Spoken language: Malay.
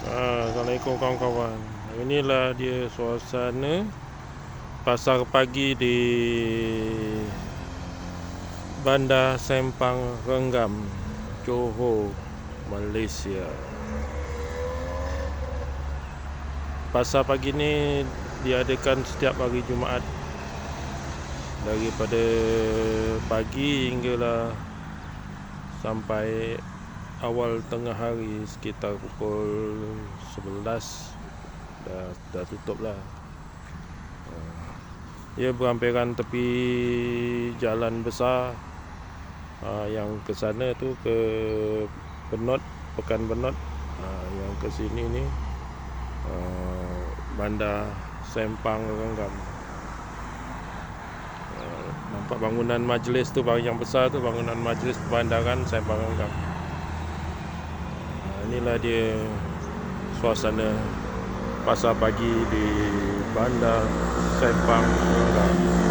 Assalamualaikum kawan-kawan. Inilah dia suasana pasar pagi di Bandar Sempang Renggam, Johor, Malaysia. Pasar pagi ni diadakan setiap hari Jumaat daripada pagi hinggalah sampai awal tengah hari sekitar pukul 11 dah tutup lah. Ia berhampiran tepi jalan besar yang ke sana tu ke Benot, Pekan Benot. Yang ke sini ni Bandar Sempang Renggam. Nampak bangunan majlis tu yang besar tu, bangunan majlis Perbandaran Sempang Renggam. Inilah dia suasana pasar pagi di Bandar Sempang Renggam.